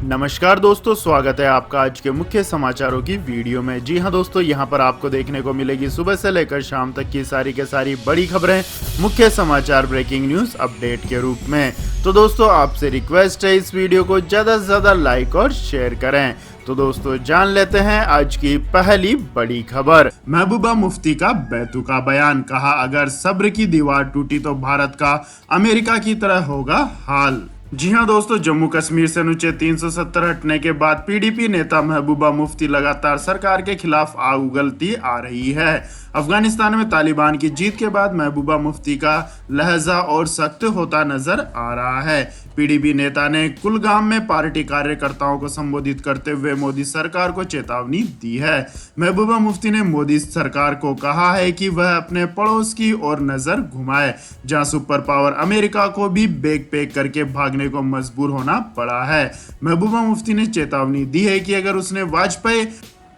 नमस्कार दोस्तों, स्वागत है आपका आज के मुख्य समाचारों की वीडियो में। जी हां दोस्तों, यहां पर आपको देखने को मिलेगी सुबह से लेकर शाम तक की सारी के सारी बड़ी खबरें, मुख्य समाचार, ब्रेकिंग न्यूज अपडेट के रूप में। तो दोस्तों, आपसे रिक्वेस्ट है इस वीडियो को ज़्यादा से ज़्यादा लाइक और शेयर करें। तो दोस्तों, जान लेते हैं आज की पहली बड़ी खबर। महबूबा मुफ्ती का बेतुका बयान, कहा अगर सब्र की दीवार टूटी तो भारत का अमेरिका की तरह होगा हाल। जी हां दोस्तों, जम्मू कश्मीर से अनुच्छेद 370 हटने के बाद पीडीपी नेता महबूबा मुफ्ती लगातार सरकार के खिलाफ आग उगलती आ रही है। अफगानिस्तान में तालिबान की जीत के बाद महबूबा मुफ्ती का लहजा और सख्त होता नजर आ रहा है। पीडीपी नेता ने कुलगाम में पार्टी कार्यकर्ताओं को संबोधित करते हुए मोदी सरकार को चेतावनी दी है। महबूबा मुफ्ती ने मोदी सरकार को कहा है कि वह अपने पड़ोस की ओर नजर घुमाए, जहां सुपर पावर अमेरिका को भी बैग पैक करके भागने को मजबूर होना पड़ा है। महबूबा मुफ्ती ने चेतावनी दी है कि अगर उसने वाजपेयी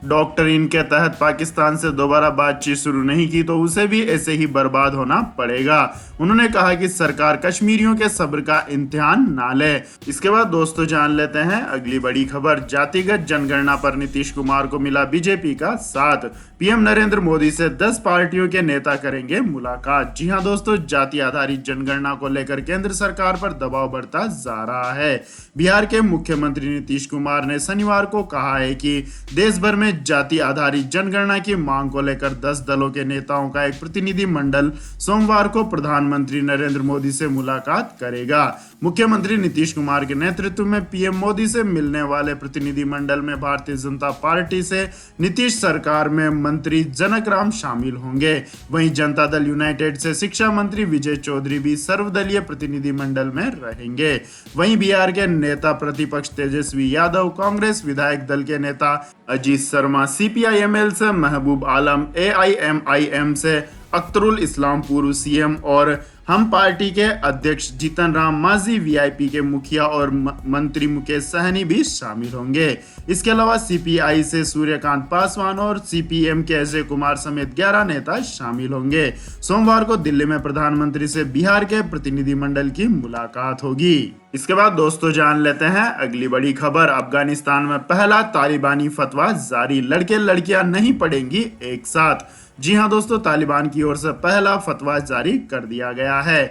डॉक्ट्रिन के तहत पाकिस्तान से दोबारा बातचीत शुरू नहीं की तो उसे भी ऐसे ही बर्बाद होना पड़ेगा। उन्होंने कहा कि सरकार कश्मीरियों के सब्र का इम्तिहान ना ले। इसके बाद दोस्तों, जान लेते हैं अगली बड़ी खबर। जातिगत जनगणना पर नीतीश कुमार को मिला बीजेपी का साथ। पीएम नरेंद्र मोदी से 10 पार्टियों के नेता करेंगे मुलाकात। जी हां दोस्तों, जाति आधारित जनगणना को लेकर केंद्र सरकार पर दबाव बढ़ता जा रहा है। बिहार के मुख्यमंत्री नीतीश कुमार ने शनिवार को कहा है कि देश भर में जाति आधारित जनगणना की मांग को लेकर 10 दलों के नेताओं का एक प्रतिनिधि मंडल सोमवार को प्रधानमंत्री नरेंद्र मोदी से मुलाकात करेगा। मुख्यमंत्री नीतीश कुमार के नेतृत्व में पीएम मोदी से मिलने वाले प्रतिनिधि मंडल में भारतीय जनता पार्टी से नीतीश सरकार में मंत्री जनक राम शामिल होंगे। वहीं जनता दल यूनाइटेड से शिक्षा मंत्री विजय चौधरी भी सर्वदलीय प्रतिनिधि मंडल में रहेंगे। वहीं बिहार के नेता प्रतिपक्ष तेजस्वी यादव, कांग्रेस विधायक दल के नेता अजीत शर्मा, सीपीआईएमएल से महबूब आलम, एआईएमआईएम से अख्तरुल इस्लाम पूर्व सीएम और हम पार्टी के अध्यक्ष जीतन राम मांझी, वीआईपी के मुखिया और मंत्री मुकेश सहनी भी शामिल होंगे। इसके अलावा सीपीआई से सूर्यकांत पासवान और सीपीएम के अजय कुमार समेत 11 नेता शामिल होंगे। सोमवार को दिल्ली में प्रधानमंत्री से बिहार के प्रतिनिधिमंडल की मुलाकात होगी। इसके बाद दोस्तों, जान लेते हैं अगली बड़ी खबर। अफगानिस्तान में पहला तालिबानी फतवा जारी, लड़के लड़कियां नहीं पढ़ेंगी एक साथ। जी हां दोस्तों, तालिबान की ओर से पहला फतवा जारी कर दिया गया है।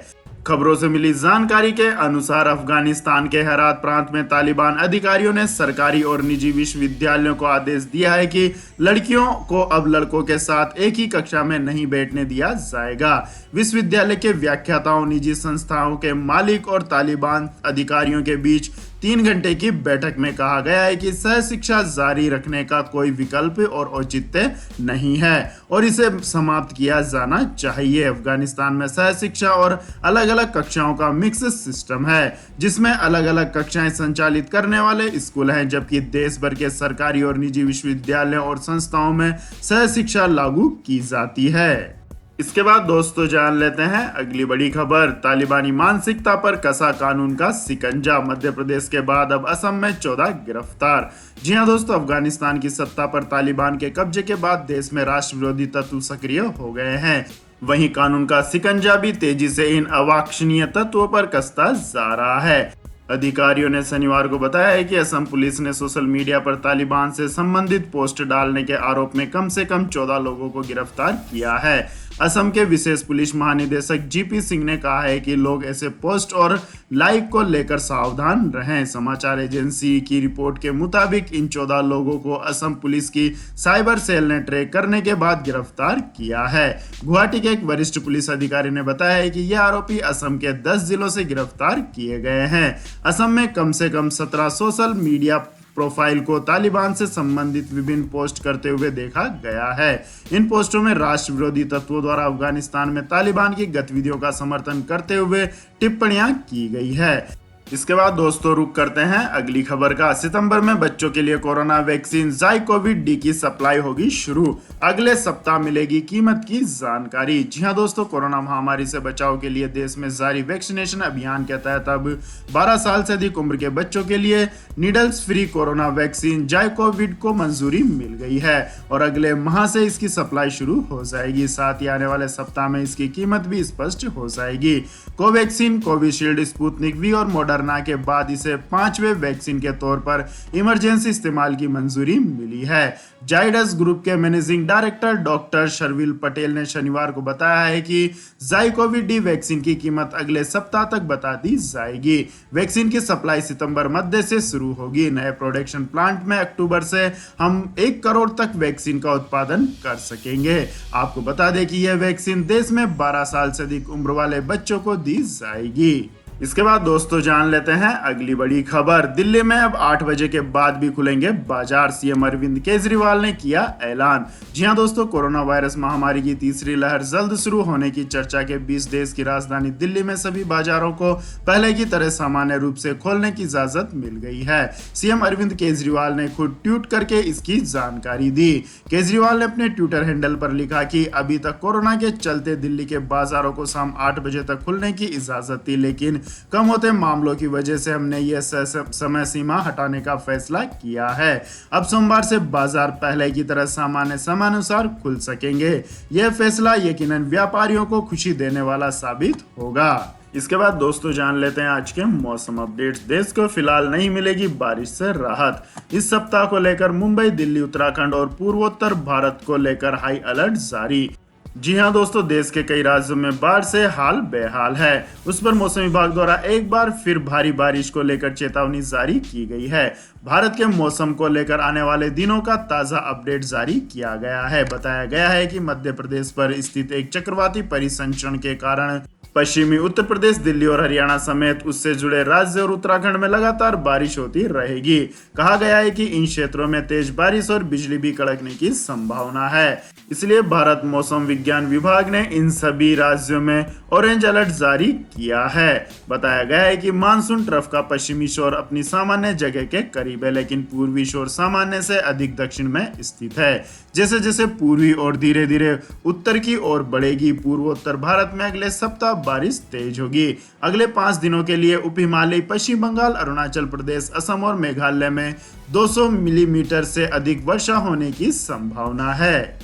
खबरों से मिली जानकारी के अनुसार अफगानिस्तान के हेरात प्रांत में तालिबान अधिकारियों ने सरकारी और निजी विश्वविद्यालयों को आदेश दिया है कि लड़कियों को अब लड़कों के साथ एक ही कक्षा में नहीं बैठने दिया जाएगा। विश्वविद्यालय के व्याख्याताओं, निजी संस्थाओं के मालिक और तालिबान अधिकारियों के बीच 3 घंटे की बैठक में कहा गया है कि सह शिक्षा जारी रखने का कोई विकल्प और औचित्य नहीं है और इसे समाप्त किया जाना चाहिए। अफगानिस्तान में सह शिक्षा और अलग अलग कक्षाओं का मिक्स सिस्टम है, जिसमें अलग अलग कक्षाएं संचालित करने वाले स्कूल हैं, जबकि देश भर के सरकारी और निजी विश्वविद्यालयों और संस्थाओं में सह शिक्षा लागू की जाती है। इसके बाद दोस्तों, जान लेते हैं अगली बड़ी खबर। तालिबानी मानसिकता पर कसा कानून का शिकंजा, मध्य प्रदेश के बाद अब असम में 14 गिरफ्तार। जी हां दोस्तों, अफगानिस्तान की सत्ता पर तालिबान के कब्जे के बाद देश में राष्ट्र विरोधी तत्व सक्रिय हो गए हैं। वहीं कानून का शिकंजा भी तेजी से इन अवांछनीय तत्वों पर कसता जा रहा है। अधिकारियों ने शनिवार को बताया है कि असम पुलिस ने सोशल मीडिया पर तालिबान से संबंधित पोस्ट डालने के आरोप में कम से कम 14 लोगों को गिरफ्तार किया है। असम के विशेष पुलिस महानिदेशक जीपी सिंह ने कहा है कि लोग ऐसे पोस्ट और लाइक को लेकर सावधान रहें। समाचार एजेंसी की रिपोर्ट के मुताबिक इन 14 लोगों को असम पुलिस की साइबर सेल ने ट्रैक करने के बाद गिरफ्तार किया है। गुवाहाटी के एक वरिष्ठ पुलिस अधिकारी ने बताया है कि ये आरोपी असम के 10 जिलों से गिरफ्तार किए गए हैं। असम में कम से कम 17 सोशल मीडिया प्रोफाइल को तालिबान से संबंधित विभिन्न पोस्ट करते हुए देखा गया है। इन पोस्टों में राष्ट्र विरोधी तत्वों द्वारा अफगानिस्तान में तालिबान की गतिविधियों का समर्थन करते हुए टिप्पणियां की गई है। इसके बाद दोस्तों, रुक करते हैं अगली खबर का। सितंबर में बच्चों के लिए कोरोना वैक्सीन ज़ाइकोवी-डी की सप्लाई होगी शुरू, अगले सप्ताह मिलेगी कीमत की जानकारी। जी हां दोस्तों, कोरोना महामारी से बचाव के लिए देश में जारी वैक्सीनेशन अभियान के तहत अब 12 साल से अधिक उम्र के बच्चों के लिए नीडल्स फ्री कोरोना वैक्सीन ज़ाइकोवी को मंजूरी मिल गई है और अगले माह से इसकी सप्लाई शुरू हो जाएगी। साथ ही आने वाले सप्ताह में इसकी कीमत भी स्पष्ट हो जाएगी। कोवैक्सीन, कोविशील्ड, स्पुतनिक वी और मॉडर्ना मॉडर्ना के बाद इसे 5वें वैक्सीन के तौर पर इमरजेंसी इस्तेमाल की मंजूरी मिली है। जाइडस ग्रुप के managing director doctor Sharvil Patel ने शनिवार को बताया है कि ज़ाइकोवी-डी वैक्सीन की कीमत अगले सप्ताह तक बता दी जाएगी। वैक्सीन की सप्लाई सितंबर मध्य से शुरू होगी। नए प्रोडक्शन प्लांट में अक्टूबर से हम 1 करोड़ तक वैक्सीन का उत्पादन कर सकेंगे। आपको बता दें कि यह वैक्सीन देश में 12 साल से अधिक उम्र वाले बच्चों को दी जाएगी। इसके बाद दोस्तों जान लेते हैं अगली बड़ी खबर। दिल्ली में अब 8 बजे के बाद भी खुलेंगे बाजार, सीएम अरविंद केजरीवाल ने किया ऐलान। जी हां दोस्तों, कोरोना वायरस महामारी की तीसरी लहर जल्द शुरू होने की चर्चा के बीच देश की राजधानी दिल्ली में सभी बाजारों को पहले की तरह सामान्य रूप से खोलने की इजाजत मिल गई है। सीएम अरविंद केजरीवाल ने खुद ट्वीट करके इसकी जानकारी दी। केजरीवाल ने अपने ट्विटर हैंडल पर लिखा कि अभी तक कोरोना के चलते दिल्ली के बाजारों को शाम 8 बजे तक खुलने की इजाजत थी, लेकिन कम होते मामलों की वजह से हमने यह समय सीमा हटाने का फैसला किया है। अब सोमवार से बाजार पहले की तरह सामान्य समयानुसार खुल सकेंगे। यह फैसला यकीनन व्यापारियों को खुशी देने वाला साबित होगा। इसके बाद दोस्तों जान लेते हैं आज के मौसम अपडेट्स। देश को फिलहाल नहीं मिलेगी बारिश से राहत। इस सप्ताह को लेकर मुंबई, दिल्ली, उत्तराखंड और पूर्वोत्तर भारत को लेकर हाई अलर्ट जारी। जी हां दोस्तों, देश के कई राज्यों में बाढ़ से हाल बेहाल है। उस पर मौसम विभाग द्वारा एक बार फिर भारी बारिश को लेकर चेतावनी जारी की गई है। भारत के मौसम को लेकर आने वाले दिनों का ताजा अपडेट जारी किया गया है। बताया गया है कि मध्य प्रदेश पर स्थित एक चक्रवाती परिसंचरण के कारण पश्चिमी उत्तर प्रदेश, दिल्ली और हरियाणा समेत उससे जुड़े राज्य और उत्तराखंड में लगातार बारिश होती रहेगी। कहा गया है कि इन क्षेत्रों में तेज बारिश और बिजली भी कड़कने की संभावना है। इसलिए भारत मौसम विज्ञान विभाग ने इन सभी राज्यों में ऑरेंज अलर्ट जारी किया है। बताया गया है कि मानसून ट्रफ का पश्चिमी शोर अपनी सामान्य जगह के करीब है, लेकिन पूर्वी शोर सामान्य से अधिक दक्षिण में स्थित है। जैसे जैसे पूर्वी और धीरे धीरे उत्तर की ओर बढ़ेगी, पूर्वोत्तर भारत में अगले सप्ताह बारिश तेज होगी। अगले 5 दिनों के लिए उप हिमालयी पश्चिम बंगाल, अरुणाचल प्रदेश, असम और मेघालय में 200 मिलीमीटर से अधिक वर्षा होने की संभावना है।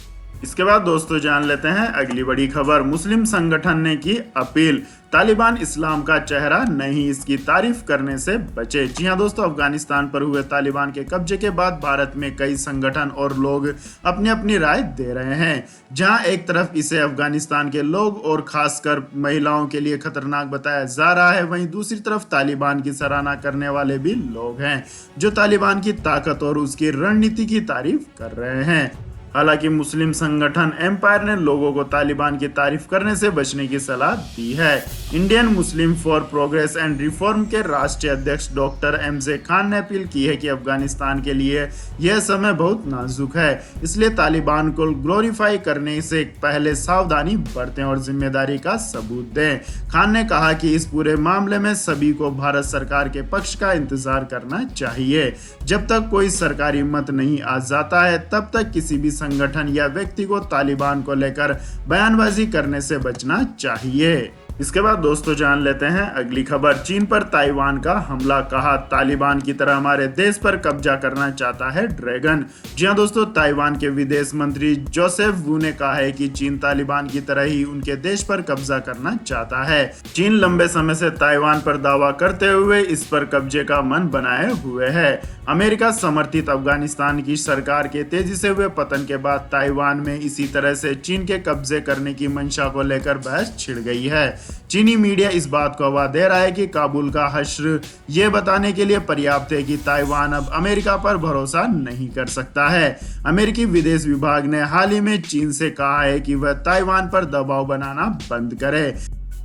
इसके बाद दोस्तों जान लेते हैं अगली बड़ी खबर। मुस्लिम संगठन ने की अपील, तालिबान इस्लाम का चेहरा नहीं, इसकी तारीफ करने से बचे। जी हां दोस्तों, अफगानिस्तान पर हुए तालिबान के कब्जे के बाद भारत में कई संगठन और लोग अपनी अपनी राय दे रहे हैं। जहां एक तरफ इसे अफगानिस्तान के लोग और खासकर महिलाओं के लिए खतरनाक बताया जा रहा है, वहीं दूसरी तरफ तालिबान की सराहना करने वाले भी लोग हैं जो तालिबान की ताकत और उसकी रणनीति की तारीफ कर रहे हैं। हालांकि मुस्लिम संगठन एम्पायर ने लोगों को तालिबान की तारीफ करने से बचने की सलाह दी है। Indian Muslim for progress and reform के राष्ट्रीय अध्यक्ष डॉक्टर MJ खान ने अपील की है कि अफगानिस्तान के लिए यह समय बहुत नाजुक है, इसलिए तालिबान को ग्लोरीफाई करने से पहले सावधानी बरतें और जिम्मेदारी का सबूत दें। खान ने कहा कि इस पूरे मामले में सभी को भारत सरकार के पक्ष का इंतजार करना चाहिए। जब तक कोई सरकारी मत नहीं आ जाता है, तब तक किसी भी संगठन या व्यक्ति को तालिबान को लेकर बयानबाजी करने से बचना चाहिए। इसके बाद दोस्तों जान लेते हैं अगली खबर। चीन पर ताइवान का हमला, कहा तालिबान की तरह हमारे देश पर कब्जा करना चाहता है ड्रैगन। जी हां दोस्तों, ताइवान के विदेश मंत्री जोसेफ वू ने कहा है कि चीन तालिबान की तरह ही उनके देश पर कब्जा करना चाहता है। चीन लंबे समय से ताइवान पर दावा करते हुए इस पर कब्जे का मन बनाए हुए है। अमेरिका समर्थित अफगानिस्तान की सरकार के तेजी से हुए पतन के बाद ताइवान में इसी तरह से चीन के कब्जे करने की मंशा को लेकर बहस छिड़ गई है। चीनी मीडिया इस बात को हवा दे रहा है कि काबुल का हश्र ये बताने के लिए पर्याप्त है कि ताइवान अब अमेरिका पर भरोसा नहीं कर सकता है। अमेरिकी विदेश विभाग ने हाल ही में चीन से कहा है कि वह ताइवान पर दबाव बनाना बंद करे।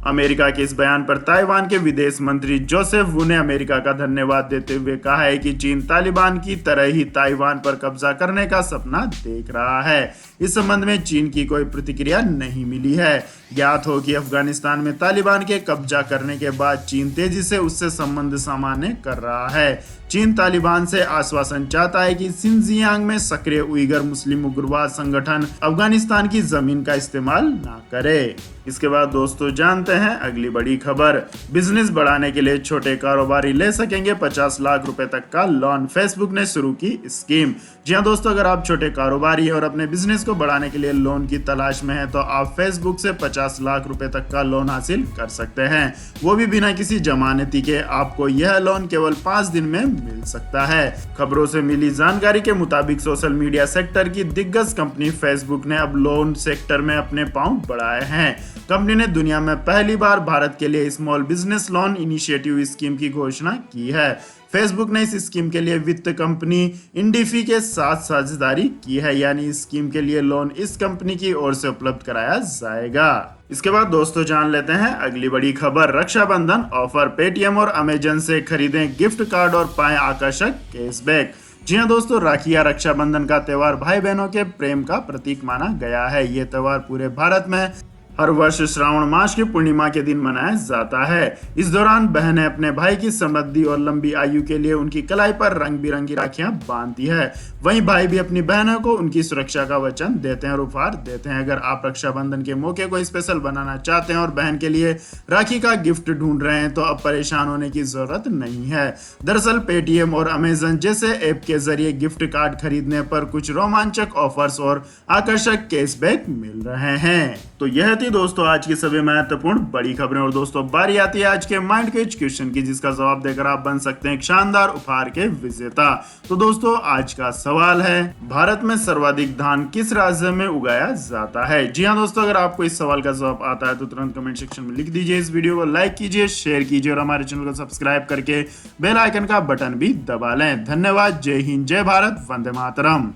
अमेरिका के इस बयान पर ताइवान के विदेश मंत्री जोसेफ वू ने अमेरिका का धन्यवाद देते हुए कहा है कि चीन तालिबान की तरह ही ताइवान पर कब्जा करने का सपना देख रहा है। इस संबंध में चीन की कोई प्रतिक्रिया नहीं मिली है। ज्ञात हो कि अफगानिस्तान में तालिबान के कब्जा करने के बाद चीन तेजी से उससे संबंध सामान्य कर रहा है। चीन तालिबान से आश्वासन चाहता है कि सिंजियांग में सक्रिय उइगर मुस्लिम उग्रवाद संगठन अफगानिस्तान की जमीन का इस्तेमाल ना करे। इसके बाद दोस्तों जानते हैं अगली बड़ी खबर। बिजनेस बढ़ाने के लिए छोटे कारोबारी ले सकेंगे 50 लाख रुपए तक का लोन, फेसबुक ने शुरू की स्कीम। जी हां दोस्तों, अगर आप छोटे कारोबारी हैं और अपने बिजनेस को बढ़ाने के लिए लोन की तलाश में हैं तो आप फेसबुक से 50 लाख रुपए तक का लोन हासिल कर सकते हैं, वो भी बिना किसी जमानती के। आपको यह लोन केवल 5 दिन में मिल सकता है। खबरों से मिली जानकारी के मुताबिक सोशल मीडिया सेक्टर की दिग्गज कंपनी फेसबुक ने अब लोन सेक्टर में अपने पांव बढ़ाए हैं। कंपनी ने दुनिया में पहली बार भारत के लिए small business loan initiative scheme की घोषणा की है। फेसबुक ने इस स्कीम के लिए वित्त कंपनी इंडिफी के साथ साझेदारी की है, यानी इस स्कीम के लिए लोन इस कंपनी की ओर से उपलब्ध कराया जाएगा। इसके बाद दोस्तों जान लेते हैं अगली बड़ी खबर। रक्षाबंधन ऑफर, पेटीएम और अमेजन से खरीदें गिफ्ट कार्ड और पाएं आकर्षक कैशबैक। जी हाँ दोस्तों, राखी या रक्षाबंधन का त्योहार भाई बहनों के प्रेम का प्रतीक माना गया है। ये त्योहार पूरे भारत में हर वर्ष श्रावण मास की पूर्णिमा के दिन मनाया जाता है। इस दौरान बहनें अपने भाई की समृद्धि और लंबी आयु के लिए उनकी कलाई पर रंग बिरंगी राखियां बांधती है। वहीं भाई भी अपनी बहनों को उनकी सुरक्षा का वचन देते हैं और उपहार देते हैं। अगर आप रक्षाबंधन के मौके को स्पेशल बनाना चाहते हैं और बहन के लिए राखी का गिफ्ट ढूंढ रहे हैं तो अब परेशान होने की जरूरत नहीं है। दरअसल पेटीएम और अमेजन जैसे ऐप के जरिए गिफ्ट कार्ड खरीदने पर कुछ रोमांचक ऑफर्स और आकर्षक कैशबैक मिल रहे हैं। तो यह थी दोस्तों आज की सभी महत्वपूर्ण बड़ी खबरें। और दोस्तों बारी आती है आज के माइंड क्विज क्वेश्चन की, जिसका जवाब देकर आप बन सकते हैं एक शानदार उपहार के विजेता। तो दोस्तों आज का सवाल है, भारत में सर्वाधिक धान किस राज्य में उगाया जाता है? जी हाँ दोस्तों, अगर आपको इस सवाल का जवाब आता है तो तुरंत कमेंट सेक्शन में लिख दीजिए। इस वीडियो को लाइक कीजिए, शेयर कीजिए और हमारे चैनल को सब्सक्राइब करके बेल आइकन का बटन भी दबा लें। धन्यवाद। जय हिंद, जय भारत, वंदे मातरम।